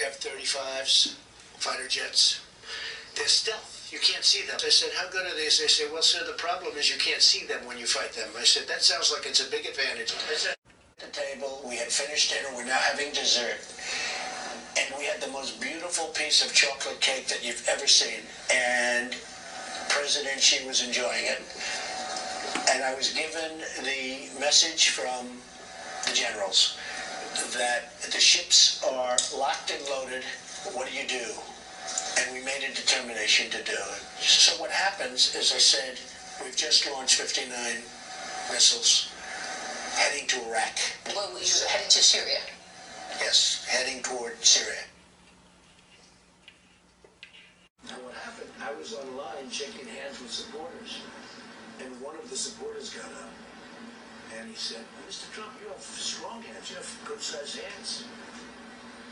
F-35s, fighter jets. They're stealth. You can't see them. I said, how good are these? They said, well, sir, the problem is you can't see them when you fight them. I said, that sounds like it's a big advantage. I said, at the table, we had finished dinner. We're now having dessert. And we had the most beautiful piece of chocolate cake that you've ever seen. And President Xi was enjoying it. And I was given the message from the generals that the ships are locked and loaded. What do you do? And we made a determination to do it. So what happens is, I said, we've just launched 59 missiles heading to Iraq. Well, we were heading to Syria. Yes, heading toward Syria. Now what happened, I was online shaking hands with supporters, and one of the supporters got up, and he said, Mr. Trump, you have strong hands, you have good-sized hands.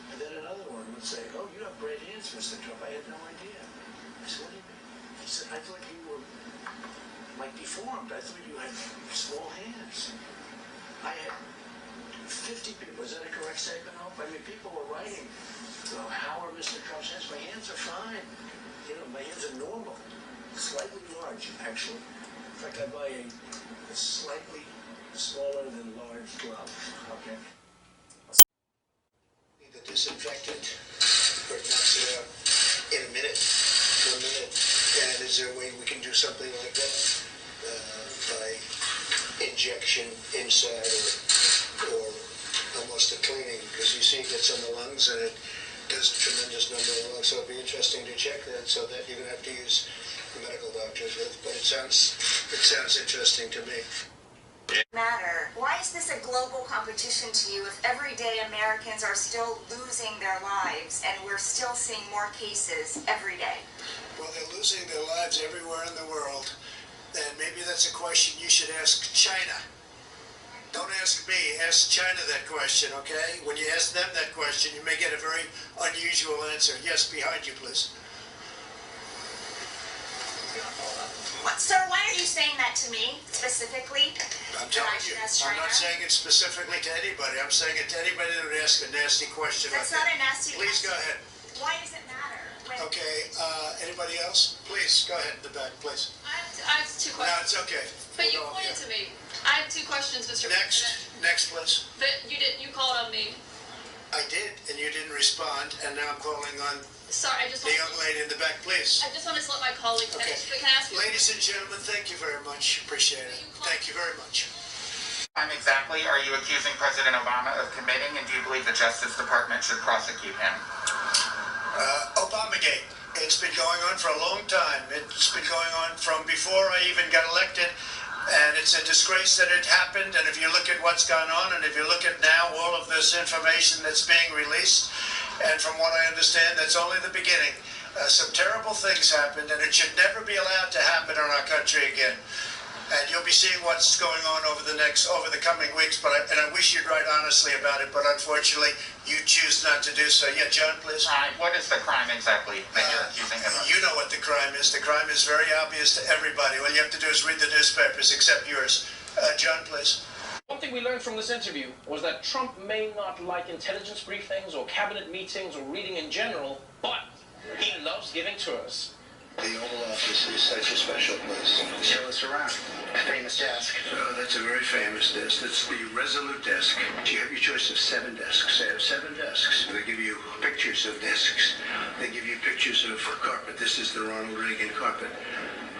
And then another one would say, oh, you have great hands, Mr. Trump, I had no idea. I said, what do you mean? He said, I thought you were, like, deformed. I thought you had small hands. I had 50 people. Is that a correct statement, Hope? I mean, people were writing, oh, how are Mr. Trump's hands? My hands are fine. You know, my hands are normal. Slightly large, actually. In fact, I buy a slightly smaller than large glove, okay? The disinfectant, or it knocks it out in a minute, 1 minute. And is there a way we can do something like that by injection inside or almost a cleaning? Because you see it gets on the lungs and it does a tremendous number of lungs. So it'd be interesting to check that so that you're going to have to use medical doctors with. But it sounds interesting to me. Matter. Why is this a global competition to you if everyday Americans are still losing their lives and we're still seeing more cases every day? Well, they're losing their lives everywhere in the world, and maybe that's a question you should ask China. Don't ask me, ask China that question, okay? When you ask them that question, you may get a very unusual answer. Yes, behind you, please. Sir, why are you saying that to me, specifically? I'm telling you, I'm not saying it specifically to anybody. I'm saying it to anybody that would ask a nasty question. That's not a nasty question. Please go ahead. Why does it matter? Okay, anybody else? Please, go ahead in the back, please. I have two questions. No, it's okay. But you pointed to me. I have two questions, Mr. President. Next, please. But you called on me. I did, and you didn't respond, and now I'm calling on Sorry, the young lady in the back, please. I just wanted to let my colleague finish. Okay. But can I ask you? Ladies and gentlemen, thank you very much. Appreciate it. Thank you very much. Exactly are you accusing President Obama of committing, and do you believe the Justice Department should prosecute him? Obamagate. It's been going on for a long time. It's been going on from before I even got elected, and it's a disgrace that it happened. And if you look at what's gone on, and if you look at now all of this information that's being released, and from what I understand, that's only the beginning. Some terrible things happened, and it should never be allowed to happen in our country again. And you'll be seeing what's going on over the coming weeks. And I wish you'd write honestly about it, but unfortunately, you choose not to do so. Yeah, John, please. What is the crime exactly that you're accusing him of? You know what the crime is. The crime is very obvious to everybody. All you have to do is read the newspapers, except yours. John, please. One thing we learned from this interview was that Trump may not like intelligence briefings or cabinet meetings or reading in general, but he loves giving tours. The Oval Office is such a special place. Show us around. Famous desk. That's a very famous desk. That's the Resolute desk. You have your choice of 7 desks. They have 7 desks. They give you pictures of desks. They give you pictures of carpet. This is the Ronald Reagan carpet.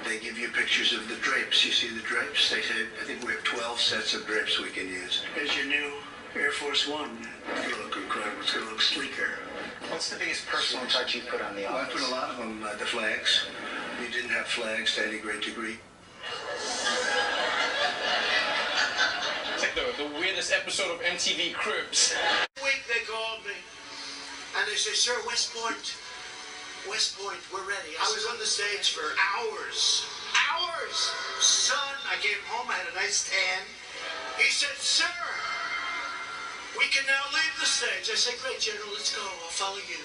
They give you pictures of the drapes. You see the drapes? They say, I think we have 12 sets of drapes we can use. Here's your new Air Force One. It's going to look incredible. It's going to look sleeker. What's the biggest personal touch you put on the office? I put a lot of them, the flags. We didn't have flags to any great degree. It's like the weirdest episode of MTV Cribs. Week they called me, and they say, sir, West Point, we're ready. I was on the stage for hours. Son, I came home, I had a nice tan. He said, sir, we can now leave the stage. I said, great, General, let's go. I'll follow you.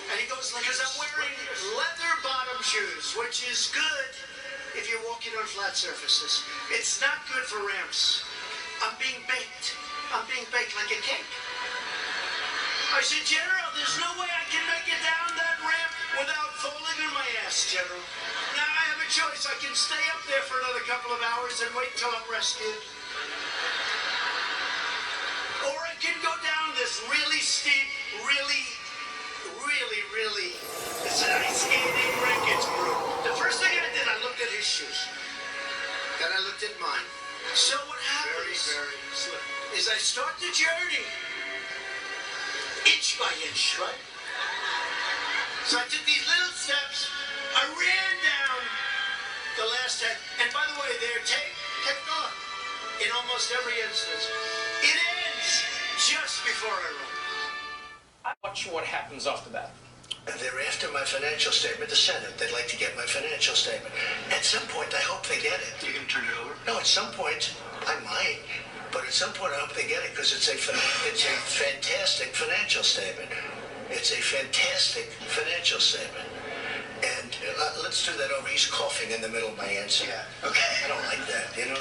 And he goes, because I'm wearing leather bottom shoes, which is good if you're walking on flat surfaces. It's not good for ramps. I'm being baked. I'm being baked like a cake. I said, General, there's no way I can make it down that ramp without falling on my ass, General. Now I have a choice. I can stay up there for another couple of hours and wait till I'm rescued. Or I can go down this really steep, really, it's an ice skating rink. It's brutal. The first thing I did, I looked at his shoes. Then I looked at mine. So what happens very slippery is I start the journey inch by inch, right? So I took these little steps. I ran down the last head. And by the way, they're taped on in almost every instance. It ends just before I run. Watch what happens after that. And they're after my financial statement, the Senate. They'd like to get my financial statement. At some point, I hope they get it. You can turn it over? No, at some point, I might. But at some point, I hope they get it because it's a fantastic financial statement. It's a fantastic financial statement. And let's do that over. He's coughing in the middle of my answer. Yeah. Okay. I don't like that, you know?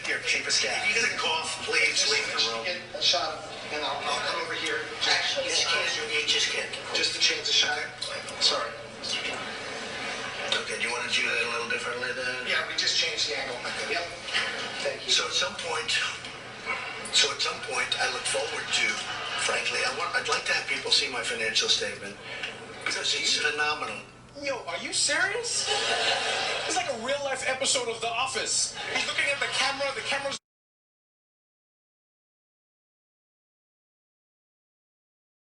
You're chief of staff. If you're going to cough, please leave the room. Get a shot of, and I'll come over here. You just can't. Just to change the shot. Sorry. Okay, do you want to do that a little differently then? Yeah, we just changed the angle. Yep. Thank you. So at some point, I look forward to, frankly, I'd like to have people see my financial statement because it's phenomenal. Yo, are you serious? It's like a real-life episode of The Office. He's looking at the camera, the camera's